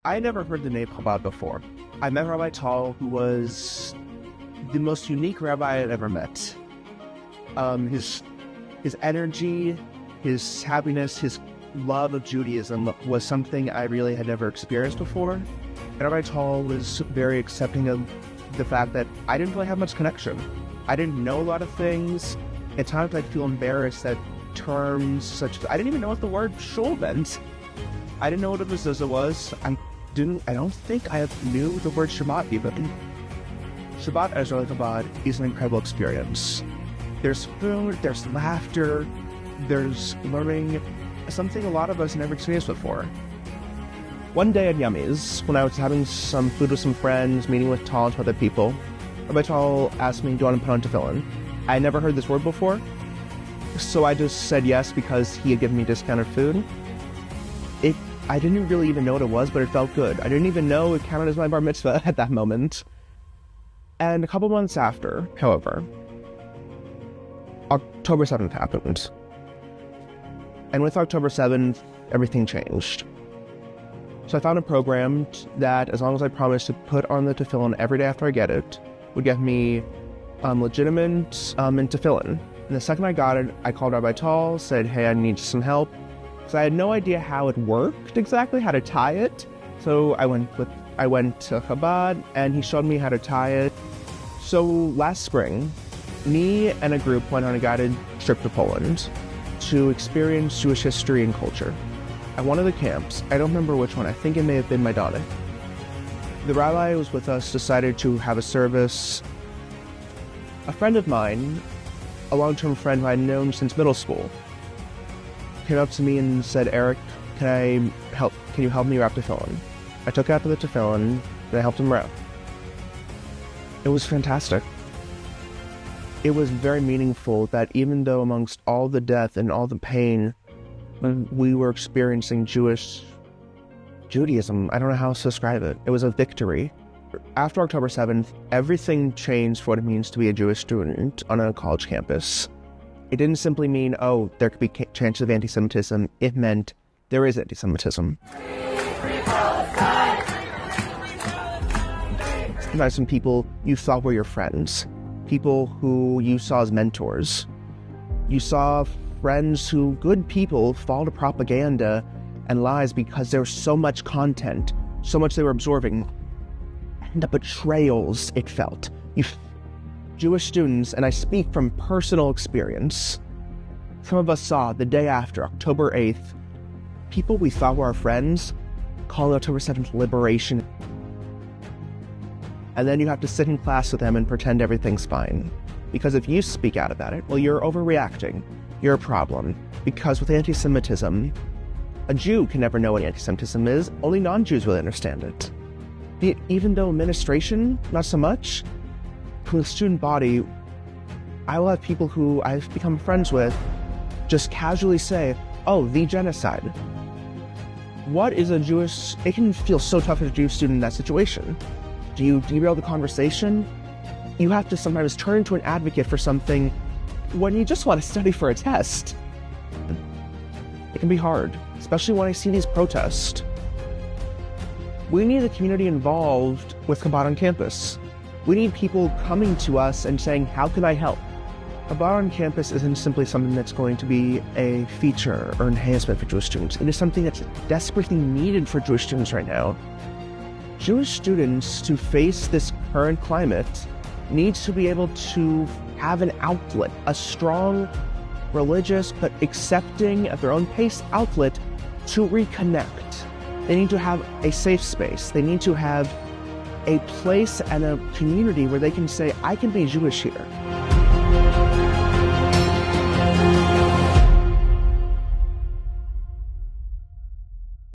I never heard the name Chabad before. I met Rabbi Tal, who was the most unique rabbi I'd ever met. His energy, his happiness, his love of Judaism was something I really had never experienced before. And Rabbi Tal was very accepting of the fact that I didn't really have much connection. I didn't know a lot of things. At times I'd feel embarrassed that terms such as, I didn't even know what the word shul meant. I didn't know what a mezuzah was. I don't think I knew the word Shabbat even. Shabbat as Israeli Chabad is an incredible experience. There's food, there's laughter, there's learning, something a lot of us never experienced before. One day at Yummy's, when I was having some food with some friends, meeting with Tal and some other people, Rabbi Tal asked me, do I want to put on tefillin? I had never heard this word before, so I just said yes because he had given me discounted food. I didn't really even know what it was, but it felt good. I didn't even know it counted as my bar mitzvah at that moment. And a couple months after, however, October 7th happened. And with October 7th, everything changed. So I found a program that, as long as I promised to put on the tefillin every day after I get it, would get me legitimate in tefillin. And the second I got it, I called Rabbi Tal, said, hey, I need some help. So I had no idea how it worked exactly, how to tie it. So I went to Chabad, and he showed me how to tie it. So last spring, me and a group went on a guided trip to Poland to experience Jewish history and culture. At one of the camps, I don't remember which one, I think it may have been Majdanek. The rabbi who was with us decided to have a service. A friend of mine, a long-term friend who I'd known since middle school, came up to me and said, Eric, can you help me wrap tefillin? I took out the tefillin and I helped him wrap. It was fantastic. It was very meaningful that even though amongst all the death and all the pain, we were experiencing Judaism. I don't know how else to describe it. It was a victory. After October 7th, everything changed for what it means to be a Jewish student on a college campus. It didn't simply mean, oh, there could be chances of anti-Semitism. It meant there is anti-Semitism. Sometimes some people you thought were your friends, people who you saw as mentors. You saw friends who, good people, fall to propaganda and lies because there was so much content, so much they were absorbing. And the betrayals, it felt. Jewish students, and I speak from personal experience, some of us saw the day after, October 8th, people we thought were our friends calling October 7th liberation. And then you have to sit in class with them and pretend everything's fine. Because if you speak out about it, well, you're overreacting. You're a problem. Because with anti-Semitism, a Jew can never know what anti-Semitism is. Only non-Jews will understand it. Even though administration, not so much, to the student body, I will have people who I've become friends with just casually say, oh, the genocide. What is a Jewish... It can feel so tough as a Jewish student in that situation. Do you derail the conversation? You have to sometimes turn to an advocate for something when you just want to study for a test. It can be hard, especially when I see these protests. We need the community involved with Chabad on campus. We need people coming to us and saying, how can I help? Chabad on campus isn't simply something that's going to be a feature or enhancement for Jewish students. It is something that's desperately needed for Jewish students right now. Jewish students, to face this current climate, need to be able to have an outlet, a strong, religious, but accepting at their own pace outlet to reconnect. They need to have a safe space. They need to have a place and a community where they can say, I can be Jewish here.